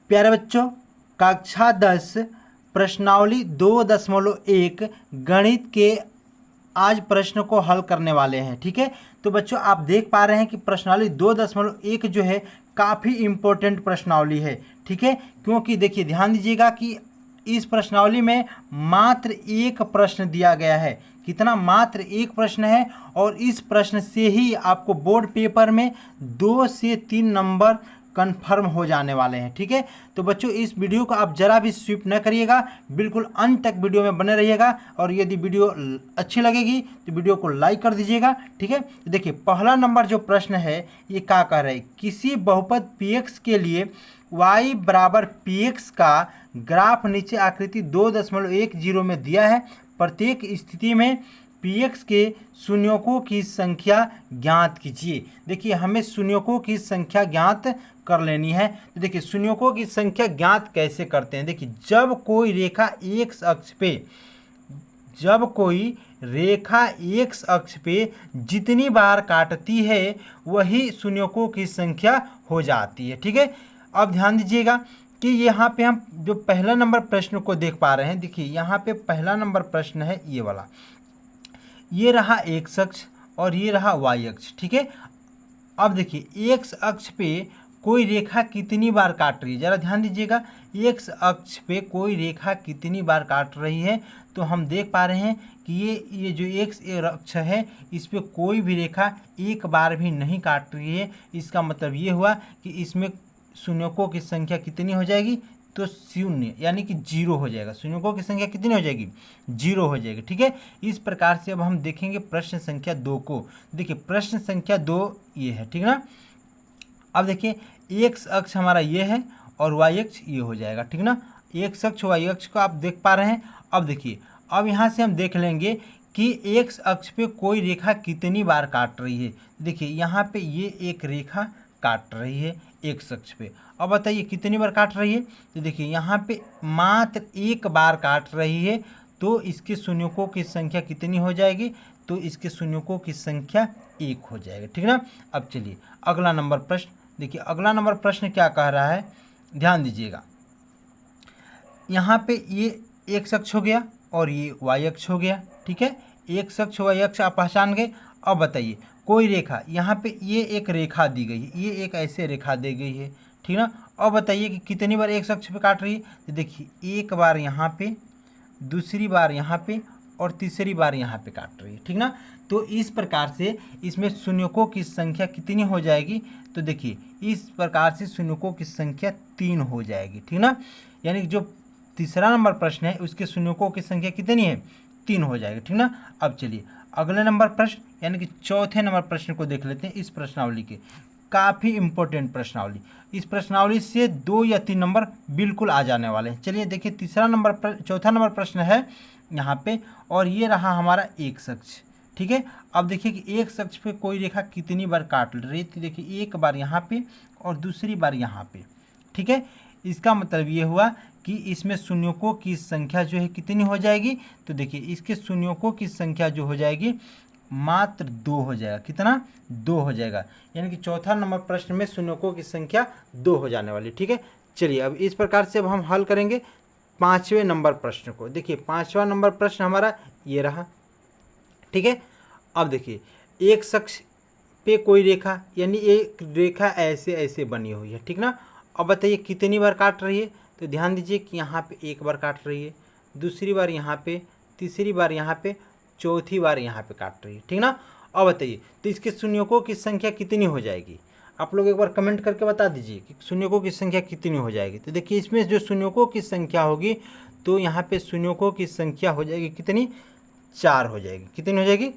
प्यारे बच्चों, कक्षा 10 प्रश्नावली 2.1 गणित के आज प्रश्न को हल करने वाले हैं। ठीक है, तो बच्चों आप देख पा रहे हैं कि प्रश्नावली 2.1 जो है काफ़ी इम्पोर्टेंट प्रश्नावली है। ठीक है, क्योंकि देखिए ध्यान दीजिएगा कि इस प्रश्नावली में मात्र एक प्रश्न दिया गया है। कितना? मात्र एक प्रश्न है, और इस प्रश्न से ही आपको बोर्ड पेपर में 2 से 3 नंबर कंफर्म हो जाने वाले हैं। ठीक है, तो बच्चों इस वीडियो को आप जरा भी स्किप न करिएगा, बिल्कुल अंत तक वीडियो में बने रहिएगा, और यदि वीडियो अच्छी लगेगी तो वीडियो को लाइक कर दीजिएगा। ठीक है, तो देखिए पहला नंबर जो प्रश्न है ये क्या कह रहा है, किसी बहुपद px के लिए y बराबर px का ग्राफ नीचे आकृति 2.10 में दिया है। प्रत्येक स्थिति में px के शून्यकों की संख्या ज्ञात कीजिए। देखिए हमें शून्यकों की संख्या ज्ञात कर लेनी है। तो देखिए शून्यकों की संख्या ज्ञात कैसे करते हैं। देखिए जब कोई रेखा एक्स अक्ष पे जितनी बार काटती है वही शून्यकों की संख्या हो जाती है। ठीक है, अब ध्यान दीजिएगा कि यहाँ पे हम जो पहला नंबर प्रश्न को देख पा रहे हैं। देखिए यहाँ पे पहला नंबर प्रश्न है ये वाला, ये रहा एक्स अक्ष और ये रहा वाई अक्ष। ठीक है, अब देखिए एक्स अक्ष पे कोई रेखा कितनी बार काट रही है, ज़रा ध्यान दीजिएगा। एक्स अक्ष पे कोई रेखा कितनी बार काट रही है, तो हम देख पा रहे हैं कि ये जो एक्स अक्ष है इस पे कोई भी रेखा एक बार भी नहीं काट रही है। इसका मतलब ये हुआ कि इसमें शून्यकों की संख्या कितनी हो जाएगी, तो शून्य यानी कि 0 हो जाएगा। शून्यकों की संख्या कितनी हो जाएगी, 0 हो जाएगी। ठीक है, इस प्रकार से अब हम देखेंगे प्रश्न संख्या 2 को। देखिए प्रश्न संख्या 2 ये है, ठीक ना। अब देखिए एक्स अक्ष हमारा ये है और वाई अक्ष ये हो जाएगा। ठीक ना, एक्स अक्ष वाई अक्ष को आप देख पा रहे हैं। अब देखिए अब यहाँ से हम देख लेंगे कि एक्स अक्ष पे कोई रेखा कितनी बार काट रही है। देखिए यहाँ पे ये एक रेखा काट रही है एक्स अक्ष पे। अब बताइए कितनी बार काट रही है, तो देखिए यहाँ पे मात्र एक बार काट रही है, तो इसके शून्यकों की संख्या कितनी हो जाएगी, तो इसके शून्यकों की संख्या 1 हो जाएगा। ठीक ना। अब चलिए अगला नंबर प्रश्न देखिए, अगला नंबर प्रश्न क्या कह रहा है, ध्यान दीजिएगा। यहाँ पे ये एक्स अक्ष हो गया और ये वाई अक्ष हो गया। ठीक है, एक्स अक्ष वाई अक्ष आप पहचान गए। अब बताइए कोई रेखा यहाँ पे ये एक रेखा दी गई है, ये एक ऐसे रेखा दी गई है। ठीक ना। अब बताइए कि कितनी बार एक्स अक्ष पे काट रही है, तो देखिए एक बार यहाँ पे, दूसरी बार यहाँ पे और तीसरी बार यहाँ पे काट रही है। ठीक ना। तो इस प्रकार से इसमें शून्यकों की संख्या कितनी हो जाएगी, तो देखिए इस प्रकार से शून्यकों की संख्या 3 हो जाएगी। ठीक ना, यानी जो तीसरा नंबर प्रश्न है उसके शून्यकों की संख्या कितनी है, 3 हो जाएगी। ठीक ना। अब चलिए अगले नंबर प्रश्न यानी कि चौथे नंबर प्रश्न को देख लेते हैं। इस प्रश्नावली के काफ़ी इंपॉर्टेंट प्रश्नावली, इस प्रश्नावली से 2 या 3 नंबर बिल्कुल आ जाने वाले हैं। चलिए देखिए चौथा नंबर प्रश्न है यहाँ पे, और ये रहा हमारा एक्स अक्ष। ठीक है, अब देखिए कि एक्स अक्ष पे कोई रेखा कितनी बार काट रही थी, देखिए एक बार यहाँ पे और दूसरी बार यहाँ पे। ठीक है, इसका मतलब ये हुआ कि इसमें शून्यकों की संख्या जो है कितनी हो जाएगी, तो देखिए इसके शून्यकों की संख्या जो हो जाएगी मात्र 2 हो जाएगा। कितना, 2 हो जाएगा, यानी कि चौथा नंबर प्रश्न में शून्यकों की संख्या 2 हो जाने वाली। ठीक है, चलिए अब इस प्रकार से अब हम हल करेंगे 5वें नंबर प्रश्न को। देखिए 5वां नंबर प्रश्न हमारा ये रहा। ठीक है, अब देखिए एक शख्स पे कोई रेखा यानी एक रेखा ऐसे ऐसे बनी हुई है। ठीक ना। अब बताइए कितनी बार काट रही है, तो ध्यान दीजिए कि यहाँ पे एक बार काट रही है, दूसरी बार यहाँ पे, तीसरी बार यहाँ पे, चौथी बार यहाँ पे काट रही है। ठीक ना। अब बताइए तो इसके शून्यकों की संख्या कितनी हो जाएगी, आप लोग एक बार कमेंट करके बता दीजिए कि शून्यकों की संख्या कितनी हो जाएगी। तो देखिए इसमें जो शून्यकों की संख्या होगी, तो यहाँ पे शून्यकों की संख्या हो जाएगी कितनी, 4 हो जाएगी। कितनी हो जाएगी,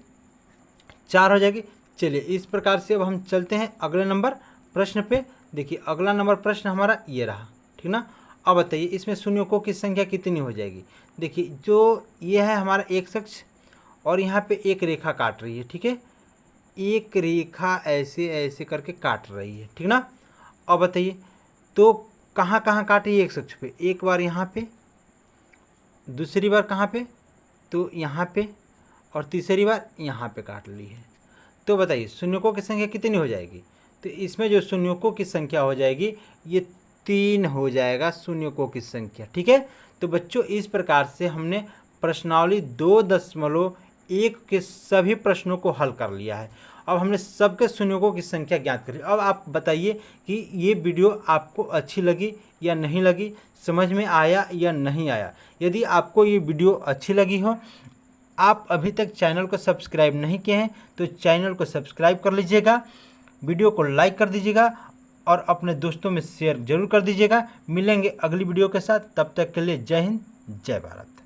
4 हो जाएगी। चलिए इस प्रकार से अब हम चलते हैं अगले नंबर प्रश्न पे। देखिए अगला नंबर प्रश्न हमारा ये रहा। ठीक ना। अब बताइए इसमें शून्यकों की संख्या कितनी हो जाएगी। देखिए जो ये है हमारा एक्स अक्ष और यहाँ पे एक रेखा काट रही है। ठीक है, एक रेखा ऐसे ऐसे करके काट रही है। ठीक ना। अब बताइए तो कहाँ कहाँ काटी है एक्स अक्ष पे, एक बार यहाँ पे, दूसरी बार कहाँ पे, तो यहाँ पे, और तीसरी बार यहाँ पे काट ली है। तो बताइए शून्यकों की संख्या कितनी हो जाएगी, तो इसमें जो शून्यकों की संख्या हो जाएगी ये 3 हो जाएगा शून्यकों की संख्या। ठीक है, तो बच्चों इस प्रकार से हमने प्रश्नावली 2.1 के सभी प्रश्नों को हल कर लिया है। अब हमने सबके शून्यकों की संख्या ज्ञात करी। अब आप बताइए कि ये वीडियो आपको अच्छी लगी या नहीं लगी, समझ में आया या नहीं आया। यदि आपको ये वीडियो अच्छी लगी हो, आप अभी तक चैनल को सब्सक्राइब नहीं किए हैं तो चैनल को सब्सक्राइब कर लीजिएगा, वीडियो को लाइक कर दीजिएगा और अपने दोस्तों में शेयर जरूर कर दीजिएगा। मिलेंगे अगली वीडियो के साथ, तब तक के लिए जय हिंद, जय भारत।